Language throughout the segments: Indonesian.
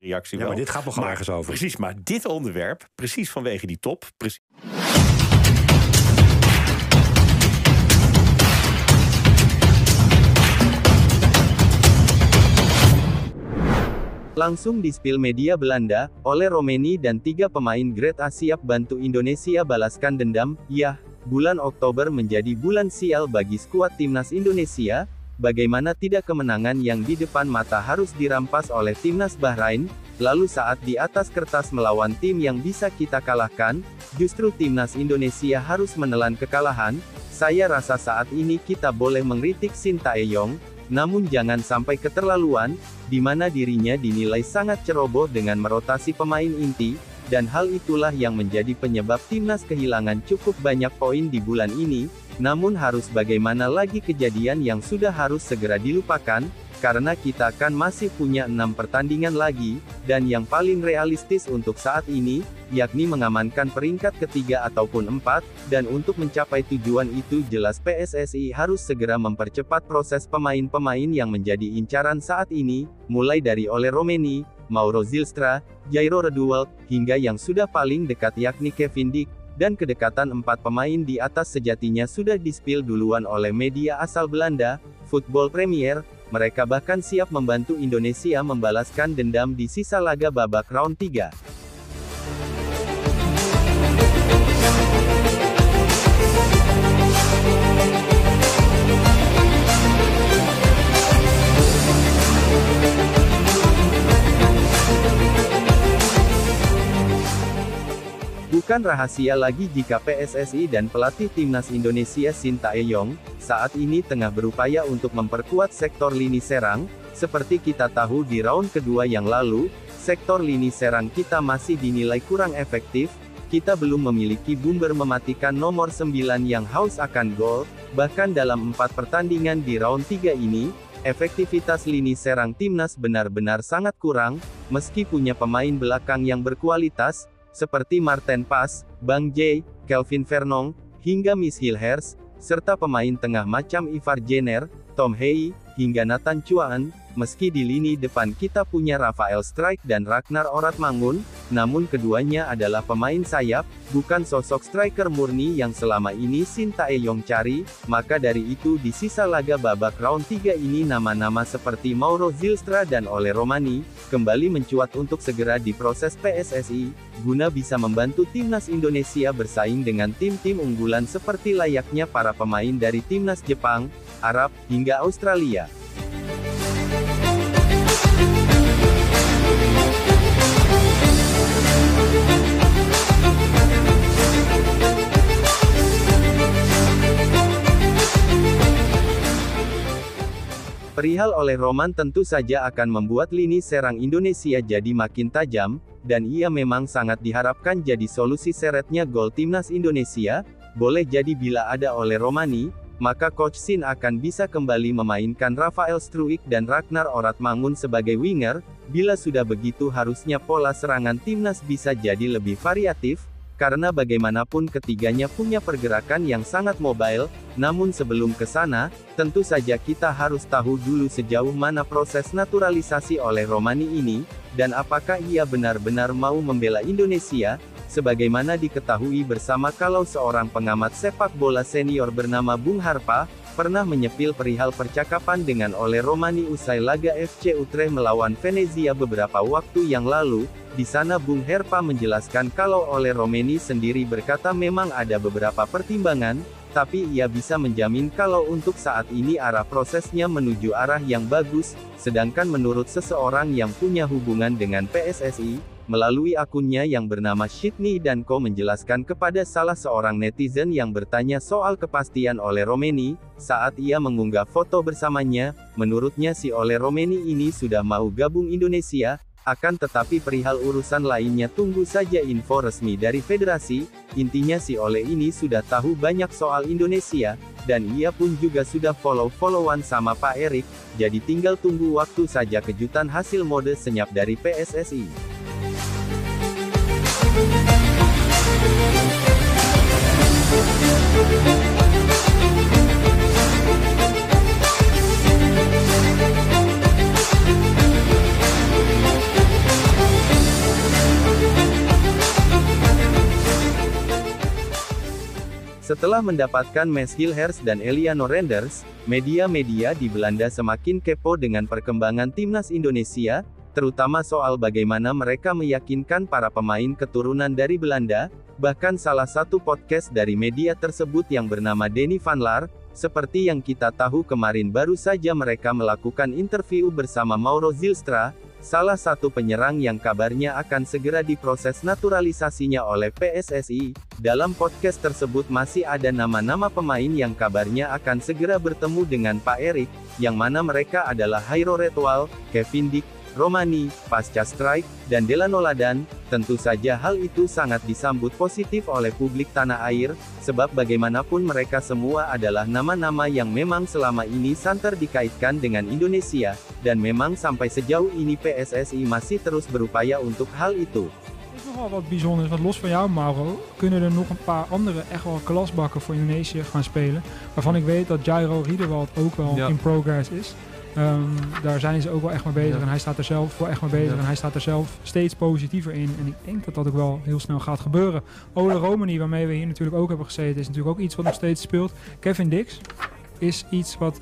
reactie Ja, wel. maar dit gaat nog wel ergens over. Precies, maar dit onderwerp, precies vanwege die top... Langsung di-spill media Belanda, oleh Romeni dan 3 pemain Grade A siap bantu Indonesia balaskan dendam. Yah, bulan Oktober menjadi bulan sial bagi skuad timnas Indonesia. Bagaimana tidak kemenangan yang di depan mata harus dirampas oleh timnas Bahrain, lalu saat di atas kertas melawan tim yang bisa kita kalahkan, justru timnas Indonesia harus menelan kekalahan. Saya rasa saat ini kita boleh mengkritik Sintayong, namun jangan sampai keterlaluan, di mana dirinya dinilai sangat ceroboh dengan merotasi pemain inti, dan hal itulah yang menjadi penyebab timnas kehilangan cukup banyak poin di bulan ini. Namun harus bagaimana lagi, kejadian yang sudah harus segera dilupakan, karena kita kan masih punya 6 pertandingan lagi, dan yang paling realistis untuk saat ini, yakni mengamankan peringkat ketiga ataupun 4, dan untuk mencapai tujuan itu jelas PSSI harus segera mempercepat proses pemain-pemain yang menjadi incaran saat ini, mulai dari Ole Romeni, Mauro Zylstra, Jairo Reduweld, hingga yang sudah paling dekat yakni Kevin Dijk, dan kedekatan 4 pemain di atas sejatinya sudah di-spill duluan oleh media asal Belanda, Football Premier. Mereka bahkan siap membantu Indonesia membalaskan dendam di sisa laga babak round 3. Bukan rahasia lagi jika PSSI dan pelatih timnas Indonesia Sintayong, saat ini tengah berupaya untuk memperkuat sektor lini serang. Seperti kita tahu di round kedua yang lalu, sektor lini serang kita masih dinilai kurang efektif. Kita belum memiliki bumber mematikan nomor 9 yang haus akan gol. Bahkan dalam 4 pertandingan di round 3 ini, efektivitas lini serang timnas benar-benar sangat kurang. Meski punya pemain belakang yang berkualitas, seperti Marten Pas, Bang J, Kelvin Fernong, hingga Michel Hers, serta pemain tengah macam Ivar Jenner, Tom Hei, hingga Nathan Chuan. Meski di lini depan kita punya Rafael Strijk dan Ragnar Oratmangun, namun keduanya adalah pemain sayap, bukan sosok striker murni yang selama ini Sintayong cari. Maka dari itu di sisa laga babak round 3 ini nama-nama seperti Mauro Zylstra dan Ole Romani, kembali mencuat untuk segera diproses PSSI, guna bisa membantu timnas Indonesia bersaing dengan tim-tim unggulan seperti layaknya para pemain dari timnas Jepang, Arab, hingga Australia. Perihal oleh Roman tentu saja akan membuat lini serang Indonesia jadi makin tajam, dan ia memang sangat diharapkan jadi solusi seretnya gol timnas Indonesia. Boleh jadi bila ada oleh Romani, maka Coach Sin akan bisa kembali memainkan Rafael Struijk dan Ragnar Oratmangun sebagai winger. Bila sudah begitu harusnya pola serangan timnas bisa jadi lebih variatif, karena bagaimanapun ketiganya punya pergerakan yang sangat mobile. Namun sebelum ke sana, tentu saja kita harus tahu dulu sejauh mana proses naturalisasi oleh Romani ini, dan apakah ia benar-benar mau membela Indonesia. Sebagaimana diketahui bersama kalau seorang pengamat sepak bola senior bernama Bung Harpa, pernah menyepil perihal percakapan dengan Ole Romani usai laga FC Utrecht melawan Venezia beberapa waktu yang lalu. Di sana Bung Harpa menjelaskan kalau Ole Romani sendiri berkata memang ada beberapa pertimbangan, tapi ia bisa menjamin kalau untuk saat ini arah prosesnya menuju arah yang bagus. Sedangkan menurut seseorang yang punya hubungan dengan PSSI, melalui akunnya yang bernama Shitney dan Co menjelaskan kepada salah seorang netizen yang bertanya soal kepastian Ole Romani, saat ia mengunggah foto bersamanya, menurutnya si Ole Romani ini sudah mau gabung Indonesia. Akan tetapi perihal urusan lainnya tunggu saja info resmi dari federasi. Intinya si Ole ini sudah tahu banyak soal Indonesia, dan ia pun juga sudah follow-followan sama Pak Erik, jadi tinggal tunggu waktu saja kejutan hasil mode senyap dari PSSI. Setelah mendapatkan Mes Hilhers dan Eliano Renders, media-media di Belanda semakin kepo dengan perkembangan timnas Indonesia, terutama soal bagaimana mereka meyakinkan para pemain keturunan dari Belanda. Bahkan salah satu podcast dari media tersebut yang bernama Denny Van Laar, seperti yang kita tahu kemarin baru saja mereka melakukan interview bersama Mauro Zylstra, salah satu penyerang yang kabarnya akan segera diproses naturalisasinya oleh PSSI. Dalam podcast tersebut masih ada nama-nama pemain yang kabarnya akan segera bertemu dengan Pak Erik, yang mana mereka adalah Hairo Retwal, Kevin Dick, Romani, Pasca Strike, dan Delano Ladan. Tentu saja hal itu sangat disambut positif oleh publik tanah air, sebab bagaimanapun mereka semua adalah nama-nama yang memang selama ini santer dikaitkan dengan Indonesia, dan memang sampai sejauh ini PSSI masih terus berupaya untuk hal itu. Het is nogal wat bijzonders, want los van jou, Mauro, kunnen er nog een paar andere echt wel klasbakken voor Indonesië gaan spelen. Waarvan ik weet dat Jairo Riedewald ook wel in progress is. Daar zijn ze ook wel echt mee bezig en hij staat er zelf wel echt mee bezig en hij staat er zelf steeds positiever in. En ik denk dat dat ook wel heel snel gaat gebeuren. Ole Romani, waarmee we hier natuurlijk ook hebben gezeten, is natuurlijk ook iets wat nog steeds speelt. Kevin Dix is iets wat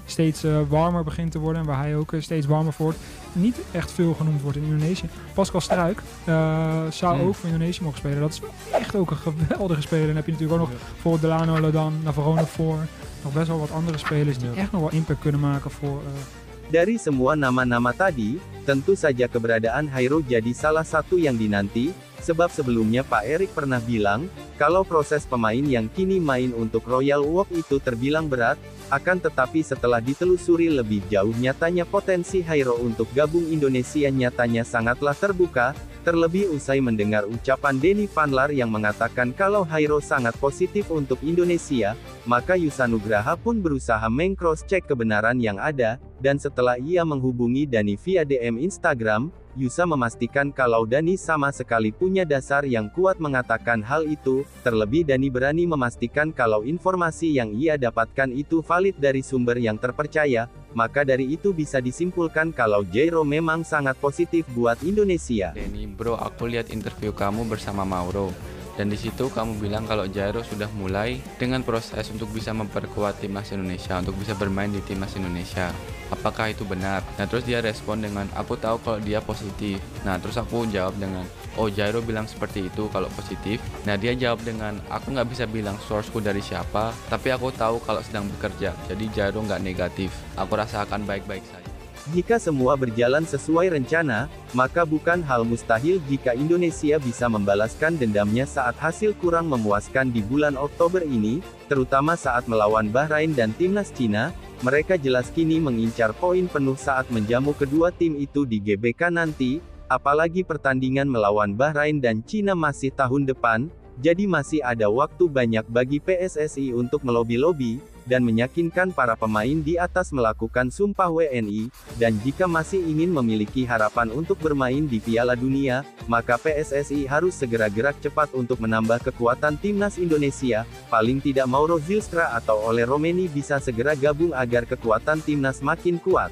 steeds warmer begint te worden en waar hij ook steeds warmer voor wordt. Niet echt veel genoemd wordt in Indonesië. Pascal Struijk zou ook voor Indonesië mogen spelen. Dat is echt ook een geweldige speler. Dan heb je natuurlijk ook nog bijvoorbeeld Delano Ladan, Navarone voor. Nog best wel wat andere spelers die echt nog wel impact kunnen maken voor... Dari semua nama-nama tadi, tentu saja keberadaan Hairo jadi salah satu yang dinanti, sebab sebelumnya Pak Erik pernah bilang, kalau proses pemain yang kini main untuk Royal Walk itu terbilang berat, akan tetapi setelah ditelusuri lebih jauh nyatanya potensi Hairo untuk gabung Indonesia nyatanya sangatlah terbuka, terlebih usai mendengar ucapan Denny Van Laar yang mengatakan kalau Hairo sangat positif untuk Indonesia, maka Yusa Nugraha pun berusaha meng-cross-check kebenaran yang ada, dan setelah ia menghubungi Dani via DM Instagram, Yusa memastikan kalau Dani sama sekali punya dasar yang kuat mengatakan hal itu, terlebih Dani berani memastikan kalau informasi yang ia dapatkan itu valid dari sumber yang terpercaya, maka dari itu bisa disimpulkan kalau Jairo memang sangat positif buat Indonesia. Denny, bro, aku lihat interview kamu bersama Mauro. Dan di situ kamu bilang kalau Jairo sudah mulai dengan proses untuk bisa memperkuat timnas Indonesia, untuk bisa bermain di timnas Indonesia. Apakah itu benar? Nah terus dia respon dengan, aku tahu kalau dia positif. Nah terus aku jawab dengan, oh Jairo bilang seperti itu kalau positif. Nah dia jawab dengan, aku nggak bisa bilang sourceku dari siapa, tapi aku tahu kalau sedang bekerja. Jadi Jairo nggak negatif. Aku rasa akan baik-baik saja. Jika semua berjalan sesuai rencana, maka bukan hal mustahil jika Indonesia bisa membalaskan dendamnya saat hasil kurang memuaskan di bulan Oktober ini, terutama saat melawan Bahrain dan timnas Cina. Mereka jelas kini mengincar poin penuh saat menjamu kedua tim itu di GBK nanti, apalagi pertandingan melawan Bahrain dan Cina masih tahun depan, jadi masih ada waktu banyak bagi PSSI untuk melobi-lobi, dan meyakinkan para pemain di atas melakukan sumpah WNI, dan jika masih ingin memiliki harapan untuk bermain di Piala Dunia, maka PSSI harus segera gerak cepat untuk menambah kekuatan timnas Indonesia, paling tidak Mauro Zylstra atau Ole Romani bisa segera gabung agar kekuatan timnas makin kuat.